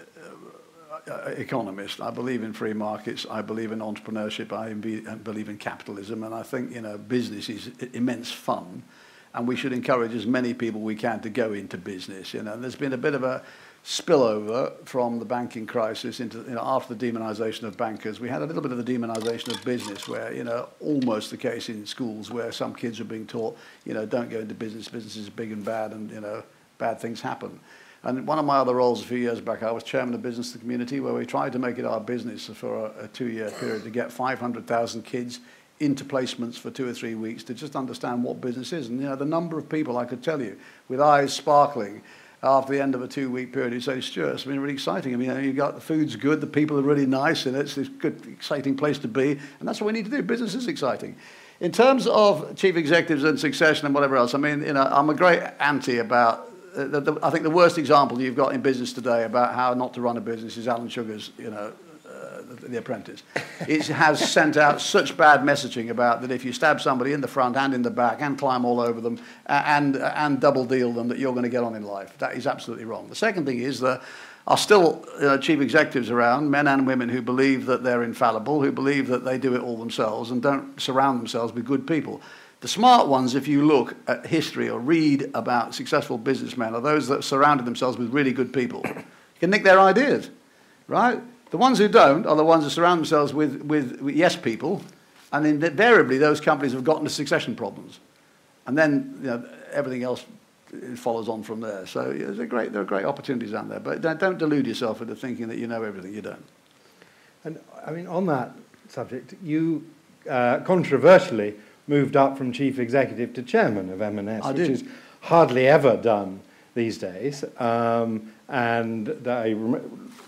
economist. I believe in free markets. I believe in entrepreneurship. I believe in capitalism, and I think business is immense fun, and we should encourage as many people we can to go into business. There's been a bit of a spillover from the banking crisis into after the demonisation of bankers. We had a little bit of the demonisation of business, where almost the case in schools where some kids are being taught don't go into business. Business is big and bad, and bad things happen. And one of my other roles a few years back, I was chairman of Business to the Community, where we tried to make it our business for a 2-year period to get 500,000 kids into placements for 2 or 3 weeks to just understand what business is. And the number of people, I could tell you, with eyes sparkling after the end of a 2-week period who say, Stuart, it's been really exciting. I mean, you got the food's good, the people are really nice, and it's this good, exciting place to be. And that's what we need to do. Business is exciting. In terms of chief executives and succession and whatever else, I mean, you know, I'm a great anti about. I think the worst example you've got in business today about how not to run a business is Alan Sugar's, you know, The Apprentice. It has sent out such bad messaging about that if you stab somebody in the front and in the back and climb all over them and double deal them, that you're going to get on in life. That is absolutely wrong. The second thing is that are still chief executives around, men and women, who believe that they're infallible, who believe that they do it all themselves and don't surround themselves with good people. The smart ones, if you look at history or read about successful businessmen, are those that surrounded themselves with really good people. You can nick their ideas, right? The ones who don't are the ones that surround themselves with yes people, and invariably those companies have gotten to succession problems. And then, you know, everything else follows on from there. So yeah, there are great opportunities out there, but don't delude yourself into thinking that you know everything. You don't. And I mean, on that subject, you controversially moved up from chief executive to chairman of M&S, which is hardly ever done these days. And I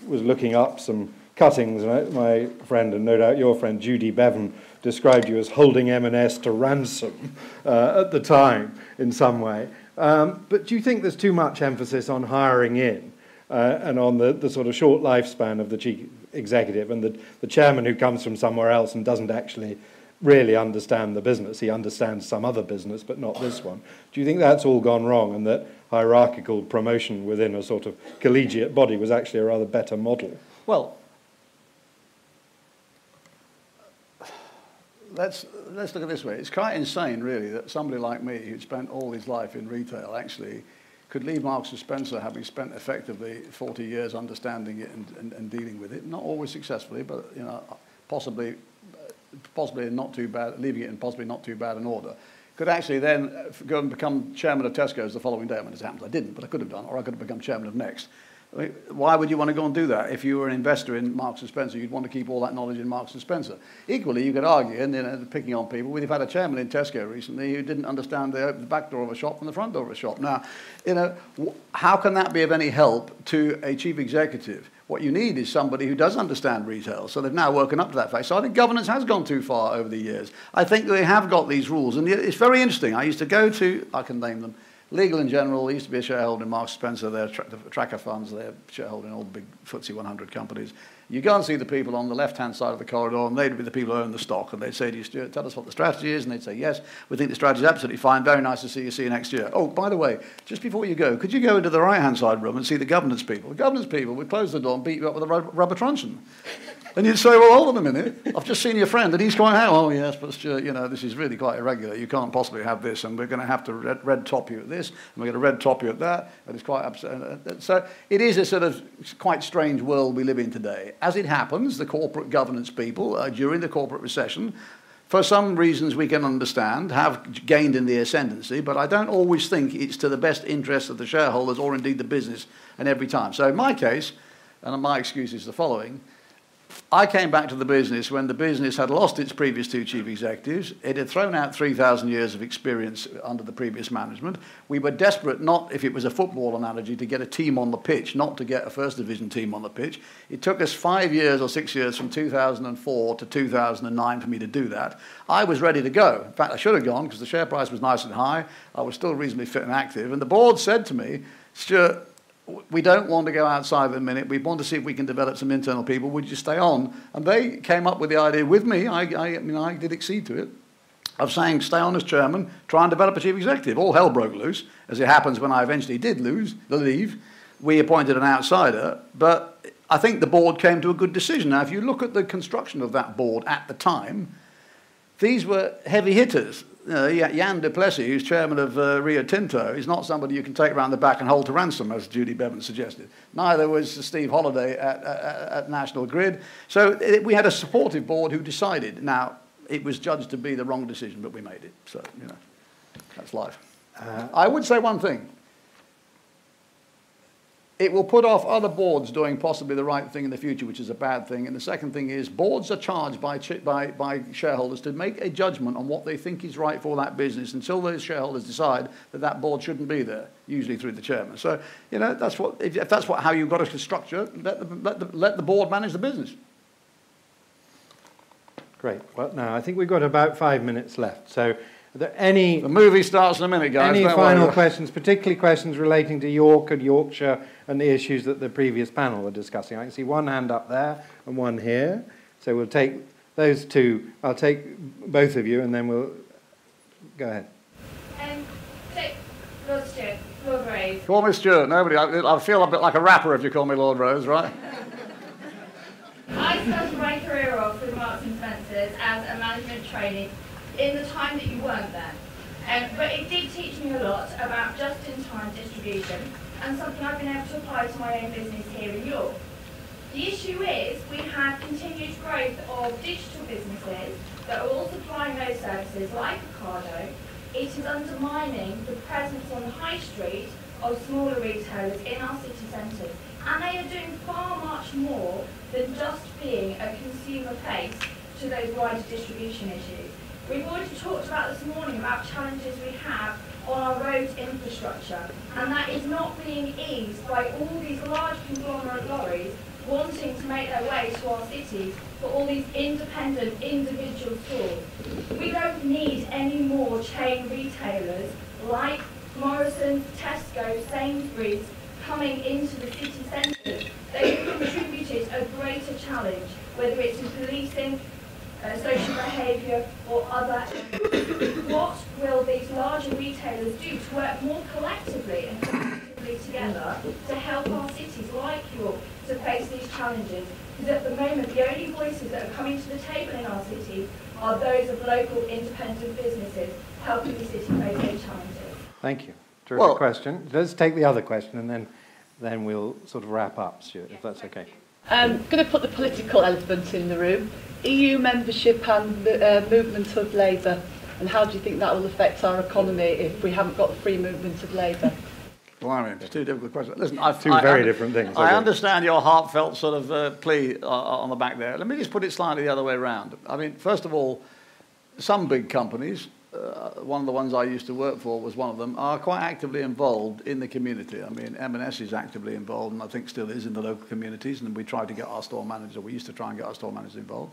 was looking up some cuttings. My friend, and no doubt your friend, Judy Bevan, described you as holding M&S to ransom at the time in some way. But do you think there's too much emphasis on hiring in and on the sort of short lifespan of the chief executive and the chairman who comes from somewhere else and doesn't actually really understand the business? He understands some other business, but not this one. Do you think that's all gone wrong, and that hierarchical promotion within a sort of collegiate body was actually a rather better model? Well, let's look at it this way. It's quite insane, really, that somebody like me, who'd spent all his life in retail, actually could leave Marks & Spencer having spent effectively 40 years understanding it and dealing with it. Not always successfully, but, you know, possibly not too bad, leaving it in possibly not too bad an order. Could actually then go and become chairman of Tesco's the following day. I mean, as it happens, I didn't, but I could have done, or I could have become chairman of Next. I mean, why would you want to go and do that? If you were an investor in Marks & Spencer, you'd want to keep all that knowledge in Marks & Spencer. Equally, you could argue, and you know, picking on people, we've had a chairman in Tesco recently who didn't understand the back door of a shop from the front door of a shop. Now, you know, how can that be of any help to a chief executive? What you need is somebody who does understand retail. So they've now woken up to that fact. So I think governance has gone too far over the years. I think they have got these rules. And it's very interesting. I used to go to, I can name them, Legal & General. Used to be a shareholder in Marks & Spencer. They're tracker funds. They're shareholder in all the big FTSE 100 companies. You go and see the people on the left-hand side of the corridor, and they'd be the people who own the stock. And they'd say to you, Stuart, tell us what the strategy is. And they'd say, yes, we think the strategy is absolutely fine. Very nice to see you. See you next year. Oh, by the way, just before you go, could you go into the right-hand side room and see the governance people? The governance people would close the door and beat you up with a rubber truncheon. And you'd say, well, hold on a minute. I've just seen your friend, and he's quite happy. Oh, yes, but Stuart, you know, this is really quite irregular. You can't possibly have this, and we're going to have to red top you at this, and we're going to red top you at that. And it's quite upset. So it is a sort of quite strange world we live in today. As it happens, the corporate governance people, during the corporate recession, for some reasons we can understand, have gained in the ascendancy, but I don't always think it's to the best interest of the shareholders or indeed the business and every time. So in my case, and my excuse is the following, I came back to the business when the business had lost its previous two chief executives. It had thrown out 3,000 years of experience under the previous management. We were desperate, not if it was a football analogy, to get a team on the pitch, not to get a first division team on the pitch. It took us 5 years or 6 years from 2004 to 2009 for me to do that. I was ready to go. In fact, I should have gone because the share price was nice and high. I was still reasonably fit and active. And the board said to me, Stuart, we don't want to go outside of a minute. We want to see if we can develop some internal people. Would you stay on? And they came up with the idea with me. I mean, I did accede to it, of saying stay on as chairman, try and develop a chief executive. All hell broke loose. As it happens, when I eventually did leave, we appointed an outsider. But I think the board came to a good decision. Now, if you look at the construction of that board at the time, these were heavy hitters. Jan du Plessis, who's chairman of Rio Tinto, is not somebody you can take around the back and hold to ransom, as Judy Bevan suggested. Neither was Steve Holliday at National Grid. So we had a supportive board who decided. Now, it was judged to be the wrong decision, but we made it. So, you know, that's life. I would say one thing. It will put off other boards doing possibly the right thing in the future, which is a bad thing. And the second thing is boards are charged by shareholders to make a judgment on what they think is right for that business until those shareholders decide that that board shouldn't be there, usually through the chairman. So, you know, that's what, if that's how you've got to structure, let the board manage the business. Great. Well, now I think we've got about 5 minutes left. So, are there any... The movie starts in a minute, guys. Any final questions, particularly questions relating to York and Yorkshire and the issues that the previous panel were discussing? I can see one hand up there and one here. So we'll take those two. I'll take both of you and then we'll... Go ahead. Lord Stuart, Lord Rose. Call me Stuart. Nobody. I feel a bit like a rapper if you call me Lord Rose, right? I started my career off with Marks and Spencer's as a management trainee in the time that you weren't there. But it did teach me a lot about just-in-time distribution and something I've been able to apply to my own business here in York. The issue is we have continued growth of digital businesses that are all supplying those services like Ocado. It is undermining the presence on the high street of smaller retailers in our city centres. And they are doing far much more than just being a consumer face to those wider distribution issues. We've already talked about this morning about challenges we have on our road infrastructure, and that is not being eased by all these large conglomerate lorries wanting to make their way to our cities for all these independent individual stores. We don't need any more chain retailers like Morrison's, Tesco, Sainsbury's coming into the city centres. They have contributed a greater challenge, whether it's in policing, social behaviour or other. What will these larger retailers do to work more collectively and collectively together to help our cities like York to face these challenges? Because at the moment the only voices that are coming to the table in our cities are those of local independent businesses helping the city face those challenges. Thank you. Terrific question. Let's take the other question and then we'll sort of wrap up, Stuart, if that's okay. I'm going to put the political elephant in the room. EU membership and the movement of labour, and how do you think that will affect our economy if we haven't got the free movement of labour? Blimey, it's two difficult questions. Listen, two very different things. I understand your heartfelt sort of plea on the back there. Let me just put it slightly the other way around. I mean, first of all, some big companies, one of the ones I used to work for was one of them, are quite actively involved in the community. I mean, M&S is actively involved, and I think still is in the local communities, and we try to get our store managers, or we used to try and get our store managers involved.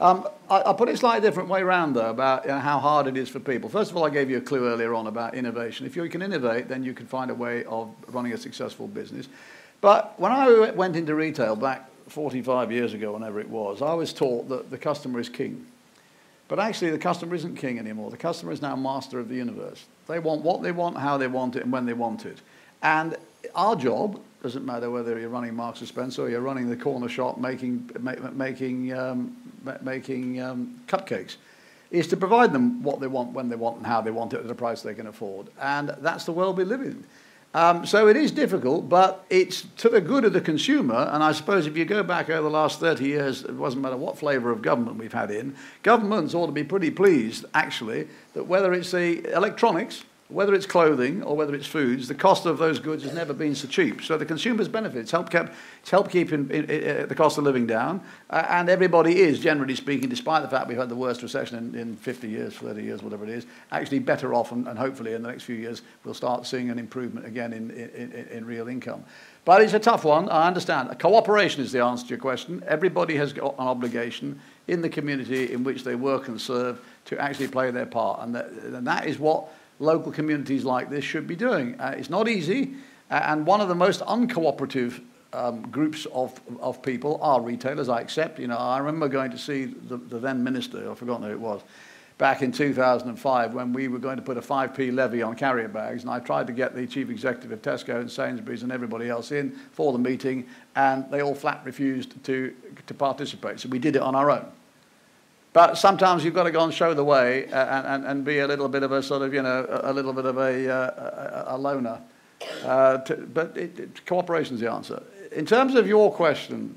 I put it a slightly different way around, though, about how hard it is for people. First of all, I gave you a clue earlier on about innovation. If you can innovate, then you can find a way of running a successful business. But when I went into retail back 45 years ago, whenever it was, I was taught that the customer is king. But actually, the customer isn't king anymore. The customer is now master of the universe. They want what they want, how they want it, and when they want it. And our job, doesn't matter whether you're running Marks and Spencer or you're running the corner shop making cupcakes, is to provide them what they want, when they want, and how they want it at a price they can afford. And that's the world we live in. So it is difficult, but it's to the good of the consumer. And I suppose if you go back over the last 30 years, it doesn't matter what flavour of government we've had in, governments ought to be pretty pleased, actually, that whether it's the electronics, whether it's clothing or whether it's foods, the cost of those goods has never been so cheap. So the consumers benefit. It's helped keep the cost of living down. And everybody is, generally speaking, despite the fact we've had the worst recession in 50 years, 30 years, whatever it is, actually better off. And hopefully in the next few years we'll start seeing an improvement again in real income. But it's a tough one, I understand. Cooperation is the answer to your question. Everybody has got an obligation in the community in which they work and serve to actually play their part. And that is what local communities like this should be doing. It's not easy, and one of the most uncooperative groups of people are retailers, I accept. You know, I remember going to see the then minister, I've forgotten who it was, back in 2005 when we were going to put a 5p levy on carrier bags, and I tried to get the chief executive of Tesco and Sainsbury's and everybody else in for the meeting, and they all flat refused to participate, so we did it on our own. But sometimes you've got to go and show the way and be a little bit of a sort of, you know, a little bit of a loner. But cooperation is the answer. In terms of your question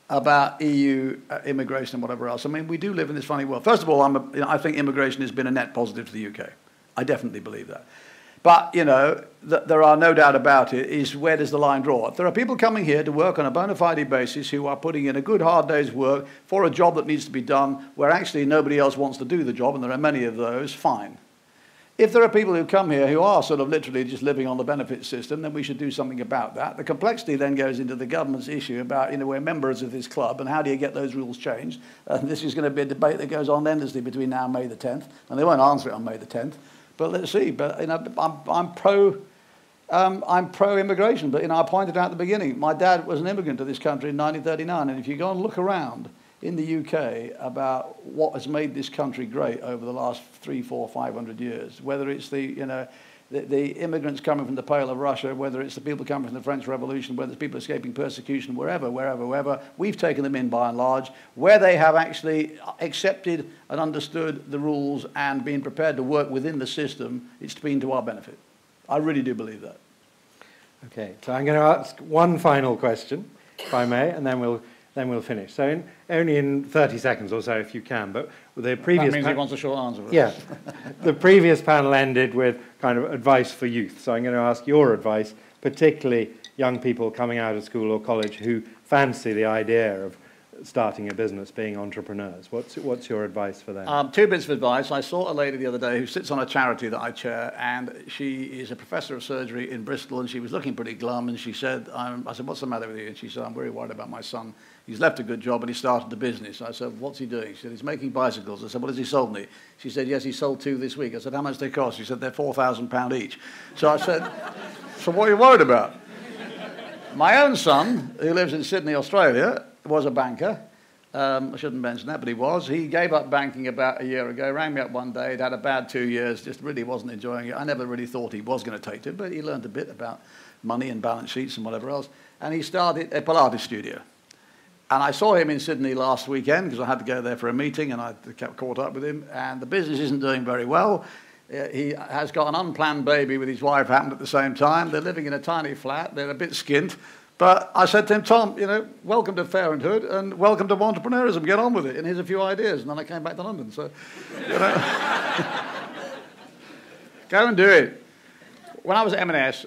about EU immigration and whatever else, I mean, we do live in this funny world. First of all, I think immigration has been a net positive to the UK. I definitely believe that. But, you know, there are no doubt about it, is where does the line draw? If there are people coming here to work on a bona fide basis who are putting in a good hard day's work for a job that needs to be done where actually nobody else wants to do the job, and there are many of those, fine. If there are people who come here who are sort of literally just living on the benefit system, then we should do something about that. The complexity then goes into the government's issue about, you know, we're members of this club, and how do you get those rules changed? And this is going to be a debate that goes on endlessly between now and May the 10th, and they won't answer it on May the 10th. But let's see. But you know, I'm pro-immigration. But you know, I pointed out at the beginning, my dad was an immigrant to this country in 1939, and if you go and look around in the UK about what has made this country great over the last 300, 400, 500 years, whether it's the, you know, the immigrants coming from the Pale of Russia, whether it's the people coming from the French Revolution, whether it's people escaping persecution, wherever, we've taken them in by and large, where they have actually accepted and understood the rules and been prepared to work within the system, it's been to our benefit. I really do believe that. Okay, so I'm going to ask one final question, if I may, and then we'll finish. So only in 30 seconds or so, if you can. But the previous... That means he wants a short answer. Yeah. The previous panel ended with kind of advice for youth. So I'm going to ask your advice, particularly young people coming out of school or college who fancy the idea of starting a business, being entrepreneurs. What's your advice for them? 2 bits of advice. I saw a lady the other day who sits on a charity that I chair, and she is a professor of surgery in Bristol, and she was looking pretty glum, and she said, I said, what's the matter with you? And she said, I'm very worried about my son. He's left a good job and he started a business. I said, what's he doing? She said, he's making bicycles. I said, what has he sold me? She said, yes, he sold 2 this week. I said, how much do they cost? She said, they're £4,000 each. So I said, so what are you worried about? My own son, who lives in Sydney, Australia, was a banker. I shouldn't mention that, but he was. He gave up banking about a year ago, rang me up one day. He'd had a bad 2 years, just really wasn't enjoying it. I never really thought he was going to take to it, but he learned a bit about money and balance sheets and whatever else. And he started a Pilates studio. And I saw him in Sydney last weekend because I had to go there for a meeting, and I kept caught up with him. And the business isn't doing very well. He has got an unplanned baby with his wife, happened at the same time. They're living in a tiny flat. They're a bit skint. But I said to him, Tom, you know, welcome to Parenthood and welcome to entrepreneurism. Get on with it. And here's a few ideas. And then I came back to London. So, you know, go and do it. When I was at M&S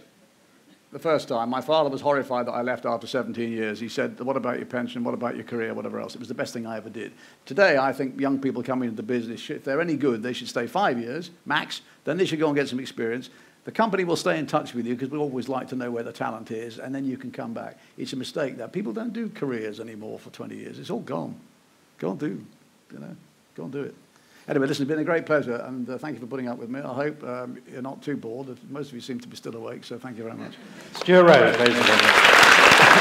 the first time, my father was horrified that I left after 17 years. He said, what about your pension? What about your career? Whatever else. It was the best thing I ever did. Today, I think young people coming into the business, if they're any good, they should stay 5 years, max. Then they should go and get some experience. The company will stay in touch with you because we always like to know where the talent is, and then you can come back. It's a mistake that people don't do careers anymore for 20 years. It's all gone. Go and do, you know, go and do it. Anyway, listen, it's been a great pleasure, and thank you for putting up with me. I hope you're not too bored. Most of you seem to be still awake, so thank you very much. Stuart, ladies and gentlemen.